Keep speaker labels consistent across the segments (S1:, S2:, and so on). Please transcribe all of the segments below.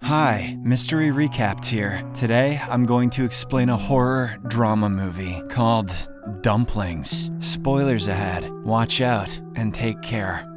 S1: Hi, Mystery Recapped here. Today, I'm going to explain a horror drama movie called Dumplings. Spoilers ahead. Watch out and take care.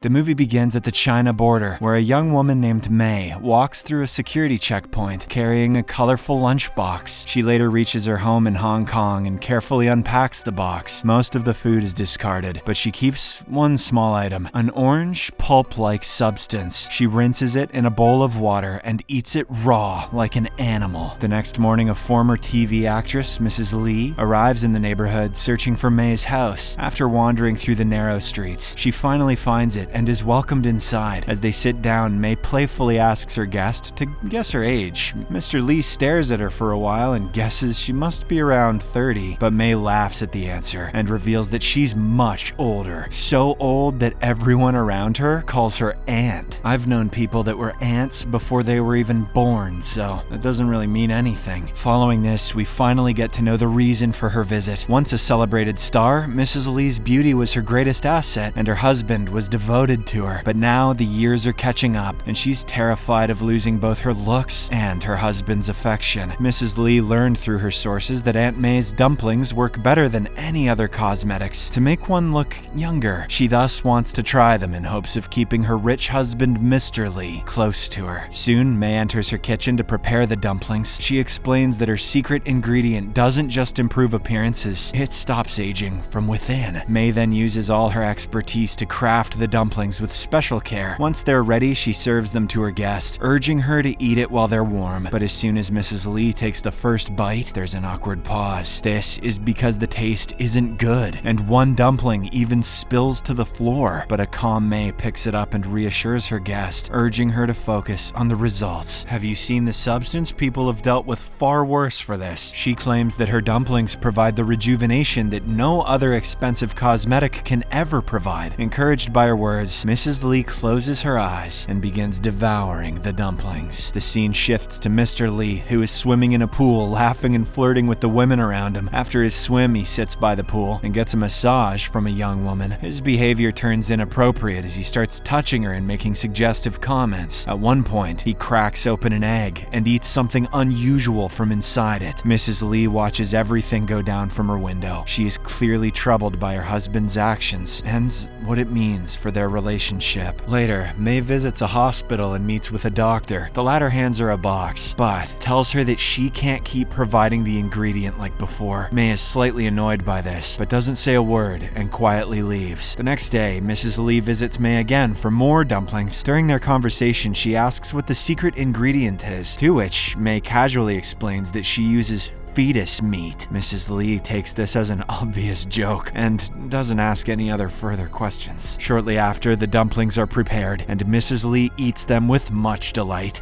S1: The movie begins at the China border, where a young woman named Mei walks through a security checkpoint carrying a colorful lunchbox. She later reaches her home in Hong Kong and carefully unpacks the box. Most of the food is discarded, but she keeps one small item, an orange pulp-like substance. She rinses it in a bowl of water and eats it raw like an animal. The next morning, a former TV actress, Mrs. Li, arrives in the neighborhood searching for Mei's house. After wandering through the narrow streets, she finally finds it and is welcomed inside. As they sit down, Mei playfully asks her guest to guess her age. Mr. Li stares at her for a while and guesses she must be around 30, but Mei laughs at the answer and reveals that she's much older. So old that everyone around her calls her Aunt. I've known people that were aunts before they were even born, so that doesn't really mean anything. Following this, we finally get to know the reason for her visit. Once a celebrated star, Mrs. Li's beauty was her greatest asset, and her husband was devoted to her. But now the years are catching up, and she's terrified of losing both her looks and her husband's affection. Mrs. Li learned through her sources that Aunt Mei's dumplings work better than any other cosmetics to make one look younger. She thus wants to try them in hopes of keeping her rich husband, Mr. Li, close to her. Soon, Mei enters her kitchen to prepare the dumplings. She explains that her secret ingredient doesn't just improve appearances, it stops aging from within. Mei then uses all her expertise to craft the dumplings with special care. Once they're ready, she serves them to her guest, urging her to eat it while they're warm. But as soon as Mrs. Li takes the first bite, there's an awkward pause. This is because the taste isn't good, and one dumpling even spills to the floor. But a calm Mei picks it up and reassures her guest, urging her to focus on the results. Have you seen the substance? People have dealt with far worse for this. She claims that her dumplings provide the rejuvenation that no other expensive cosmetic can ever provide. Encouraged by her words, Mrs. Li closes her eyes and begins devouring the dumplings. The scene shifts to Mr. Li, who is swimming in a pool, laughing and flirting with the women around him. After his swim, he sits by the pool and gets a massage from a young woman. His behavior turns inappropriate as he starts touching her and making suggestive comments. At one point, he cracks open an egg and eats something unusual from inside it. Mrs. Li watches everything go down from her window. She is clearly troubled by her husband's actions and what it means for their relationship. Later, Mei visits a hospital and meets with a doctor. The latter hands her a box, but tells her that she can't keep providing the ingredient like before. Mei is slightly annoyed by this, but doesn't say a word and quietly leaves. The next day, Mrs. Li visits Mei again for more dumplings. During their conversation, she asks what the secret ingredient is, to which Mei casually explains that she uses fetus meat. Mrs. Li takes this as an obvious joke and doesn't ask any other further questions. Shortly after, the dumplings are prepared, and Mrs. Li eats them with much delight.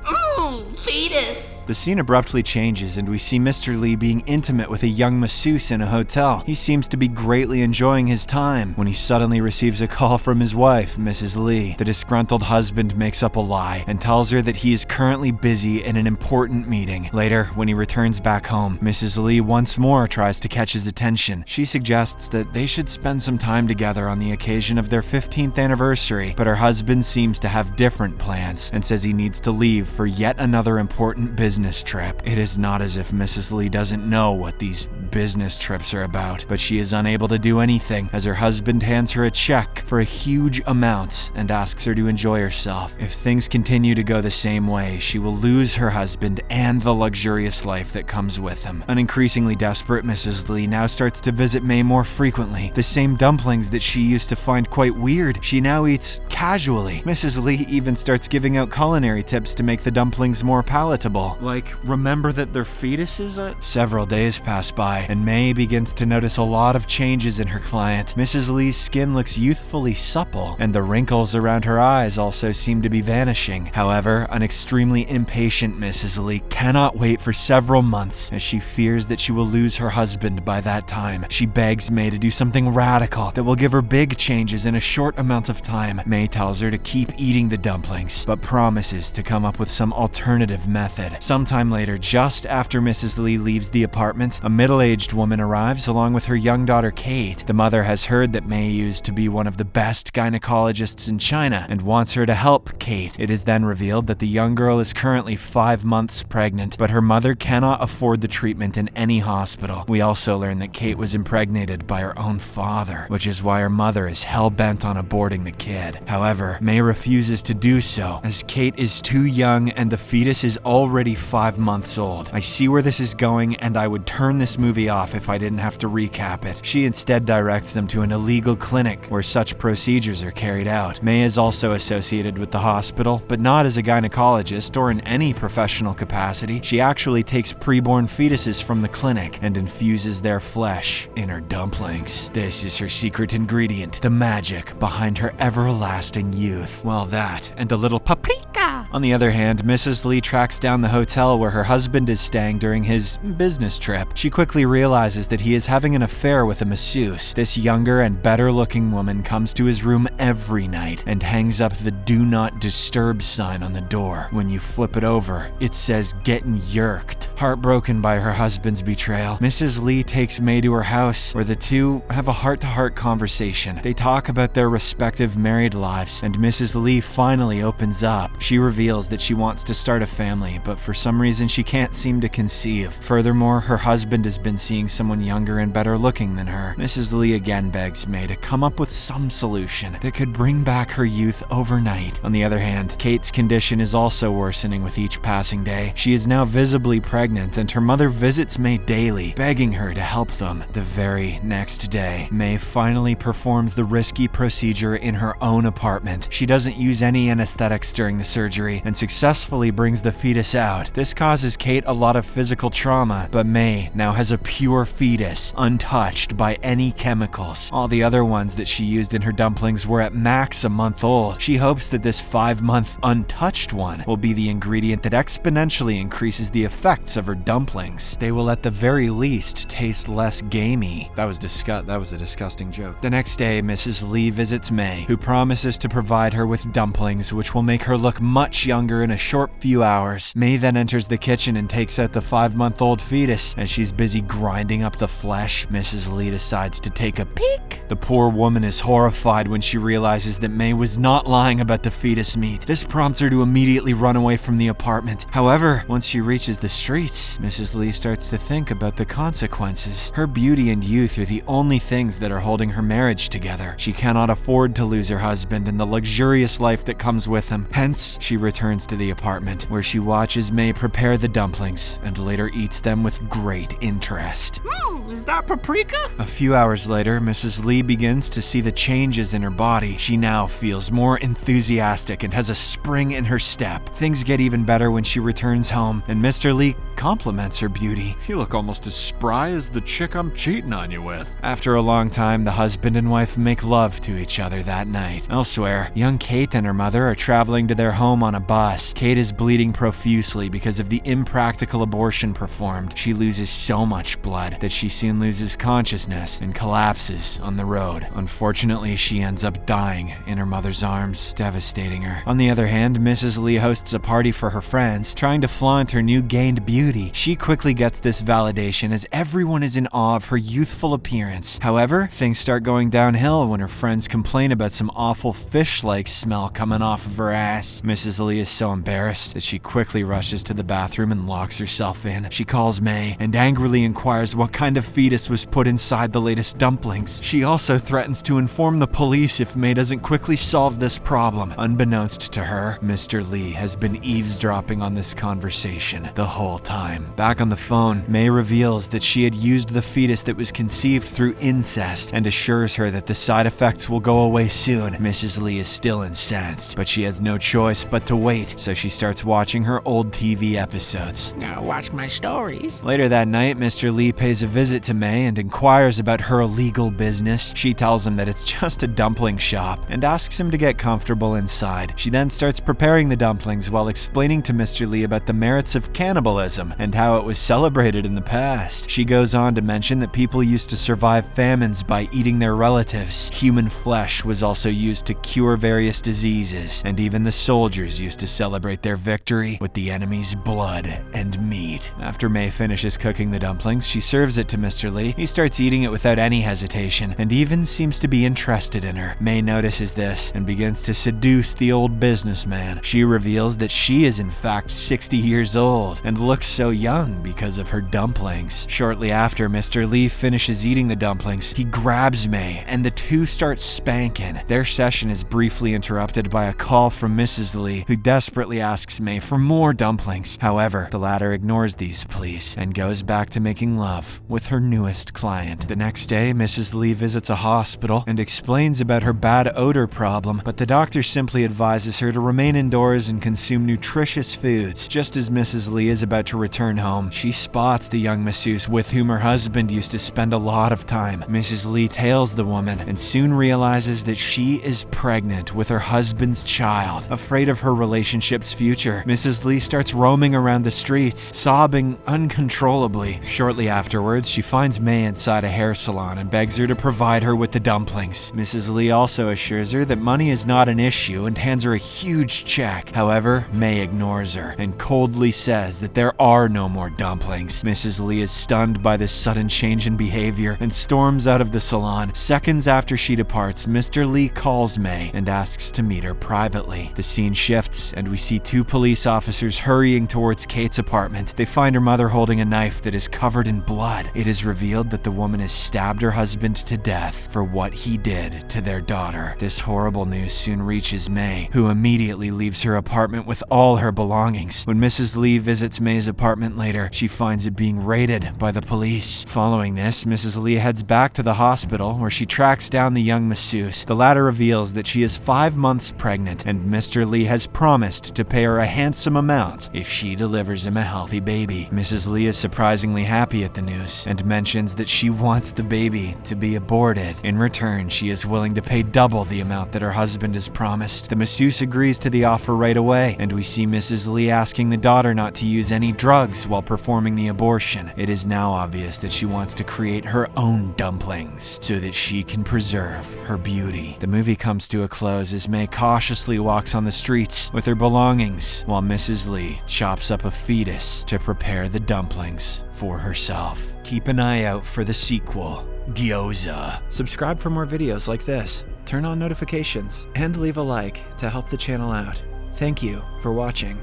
S2: Fetus!
S1: The scene abruptly changes, and we see Mr. Li being intimate with a young masseuse in a hotel. He seems to be greatly enjoying his time when he suddenly receives a call from his wife, Mrs. Li. The disgruntled husband makes up a lie and tells her that he is currently busy in an important meeting. Later, when he returns back home, Mrs. Li once more tries to catch his attention. She suggests that they should spend some time together on the occasion of their 15th anniversary, but her husband seems to have different plans and says he needs to leave for yet another important business trip. It is not as if Mrs. Li doesn't know what these business trips are about, but she is unable to do anything as her husband hands her a check for a huge amount and asks her to enjoy herself. If things continue to go the same way, she will lose her husband and the luxurious life that comes with him. An increasingly desperate Mrs. Li now starts to visit Mei more frequently. The same dumplings that she used to find quite weird, she now eats casually. Mrs. Li even starts giving out culinary tips to make the dumplings more palatable. Like, remember that they're fetuses? Several days pass by, and Mei begins to notice a lot of changes in her client. Mrs. Li's skin looks youthfully supple, and the wrinkles around her eyes also seem to be vanishing. However, an extremely impatient Mrs. Li cannot wait for several months, as she fears that she will lose her husband by that time. She begs Mei to do something radical that will give her big changes in a short amount of time. Mei tells her to keep eating the dumplings, but promises to come up with some alternative method. Sometime later, just after Mrs. Li leaves the apartment, a middle-aged middle-aged woman arrives along with her young daughter Kate. The mother has heard that Mei used to be one of the best gynecologists in China and wants her to help Kate. It is then revealed that the young girl is currently 5 months pregnant, but her mother cannot afford the treatment in any hospital. We also learn that Kate was impregnated by her own father, which is why her mother is hell-bent on aborting the kid. However, Mei refuses to do so, as Kate is too young and the fetus is already 5 months old. I see where this is going, and I would turn this movie off if I didn't have to recap it. She instead directs them to an illegal clinic where such procedures are carried out. Mei is also associated with the hospital, but not as a gynecologist or in any professional capacity. She actually takes preborn fetuses from the clinic and infuses their flesh in her dumplings. This is her secret ingredient, the magic behind her everlasting youth. Well, that and a little paprika. On the other hand, Mrs. Lee tracks down the hotel where her husband is staying during his business trip. She quickly realizes that he is having an affair with a masseuse. This younger and better-looking woman comes to his room every night and hangs up the "Do Not Disturb" sign on the door. When you flip it over, it says "Getting Yerked." Heartbroken by her husband's betrayal, Mrs. Lee takes Mei to her house, where the two have a heart-to-heart conversation. They talk about their respective married lives, and Mrs. Lee finally opens up. She reveals that she wants to start a family, but for some reason she can't seem to conceive. Furthermore, her husband has been seeing someone younger and better looking than her. Mrs. Lee again begs Mei to come up with some solution that could bring back her youth overnight. On the other hand, Kate's condition is also worsening with each passing day. She is now visibly pregnant, and her mother visits Mei daily, begging her to help them. The very next day, Mei finally performs the risky procedure in her own apartment. She doesn't use any anesthetics during the surgery and successfully brings the fetus out. This causes Kate a lot of physical trauma, but Mei now has a pure fetus, untouched by any chemicals. All the other ones that she used in her dumplings were at max a month old. She hopes that this 5-month untouched one will be the ingredient that exponentially increases the effects of her dumplings. They will at the very least taste less gamey. That was a disgusting joke. The next day, Mrs. Lee visits Mei, who promises to provide her with dumplings, which will make her look much younger in a short few hours. Mei then enters the kitchen and takes out the 5-month-old fetus. As she's busy grinding up the flesh, Mrs. Lee decides to take a peek. The poor woman is horrified when she realizes that Mei was not lying about the fetus meat. This prompts her to immediately run away from the apartment. However, once she reaches the streets, Mrs. Lee starts to think about the consequences. Her beauty and youth are the only things that are holding her marriage together. She cannot afford to lose her husband and the luxurious life that comes with him. Hence, she returns to the apartment, where she watches Mei prepare the dumplings and later eats them with great interest.
S2: Is that paprika?
S1: A few hours later, Mrs. Lee begins to see the changes in her body. She now feels more enthusiastic and has a spring in her step. Things get even better when she returns home, and Mr. Lee compliments her beauty.
S3: You look almost as spry as the chick I'm cheating on you with.
S1: After a long time, the husband and wife make love to each other that night. Elsewhere, young Kate and her mother are traveling to their home on a bus. Kate is bleeding profusely because of the impractical abortion performed. She loses so much blood that she soon loses consciousness and collapses on the road. Unfortunately, she ends up dying in her mother's arms, devastating her. On the other hand, Mrs. Lee hosts a party for her friends, trying to flaunt her new gained beauty. She quickly gets this validation as everyone is in awe of her youthful appearance. However, things start going downhill when her friends complain about some awful fish-like smell coming off of her ass. Mrs. Lee is so embarrassed that she quickly rushes to the bathroom and locks herself in. She calls Mei and angrily inquires what kind of fetus was put inside the latest dumplings. She also threatens to inform the police if Mei doesn't quickly solve this problem. Unbeknownst to her, Mr. Lee has been eavesdropping on this conversation the whole time. Back on the phone, Mei reveals that she had used the fetus that was conceived through incest and assures her that the side effects will go away soon. Mrs. Lee is still incensed, but she has no choice but to wait, so she starts watching her old TV episodes.
S2: Gotta watch my stories.
S1: Later that night, Mr. Lee pays a visit to Mei and inquires about her illegal business. She tells him that it's just a dumpling shop and asks him to get comfortable inside. She then starts preparing the dumplings while explaining to Mr. Lee about the merits of cannibalism and how it was celebrated in the past. She goes on to mention that people used to survive famines by eating their relatives. Human flesh was also used to cure various diseases, and even the soldiers used to celebrate their victory with the enemy's blood and meat. After Mei finishes cooking the dumplings, she serves it to Mr. Lee. He starts eating it without any hesitation and even seems to be interested in her. Mei notices this and begins to seduce the old businessman. She reveals that she is in fact 60 years old and looks so young because of her dumplings. Shortly after Mr. Lee finishes eating the dumplings, he grabs Mei and the two start spanking. Their session is briefly interrupted by a call from Mrs. Lee, who desperately asks Mei for more dumplings. However, the latter ignores these pleas and goes back to making love with her newest client. The next day, Mrs. Lee visits a hospital and explains about her bad odor problem, but the doctor simply advises her to remain indoors and consume nutritious foods. Just as Mrs. Lee is about to return home, she spots the young masseuse with whom her husband used to spend a lot of time. Mrs. Lee tails the woman and soon realizes that she is pregnant with her husband's child. Afraid of her relationship's future, Mrs. Lee starts roaming around the streets, sobbing uncontrollably. Shortly afterwards, she finds Mei inside a hair salon and begs her to provide her with the dumplings. Mrs. Lee also assures her that money is not an issue and hands her a huge check. However, Mei ignores her and coldly says that there are no more dumplings. Mrs. Lee is stunned by this sudden change in behavior and storms out of the salon. Seconds after she departs, Mr. Lee calls Mei and asks to meet her privately. The scene shifts and we see two police officers hurrying towards Kate's apartment. They find her mother holding a knife that is covered in blood. It is revealed that the woman has stabbed her husband to death for what he did to their daughter. This horrible news soon reaches Mei, who immediately leaves her apartment with all her belongings. When Mrs. Lee visits Mei's apartment later, she finds it being raided by the police. Following this, Mrs. Lee heads back to the hospital where she tracks down the young masseuse. The latter reveals that she is 5 months pregnant and Mr. Lee has promised to pay her a handsome amount if she delivers him a healthy baby. Mrs. Lee is surprisingly happy at the news and mentions that she wants the baby to be aborted. In return, she is willing to pay double the amount that her husband has promised. The masseuse agrees to the offer right away, and we see Mrs. Lee asking the daughter not to use any drugs while performing the abortion. It is now obvious that she wants to create her own dumplings so that she can preserve her beauty. The movie comes to a close as Mei cautiously walks on the streets with her belongings, while Mrs. Lee chops up a fetus to prepare the dumplings for herself. Keep an eye out for the sequel, Gyoza. Subscribe for more videos like this, turn on notifications, and leave a like to help the channel out. Thank you for watching.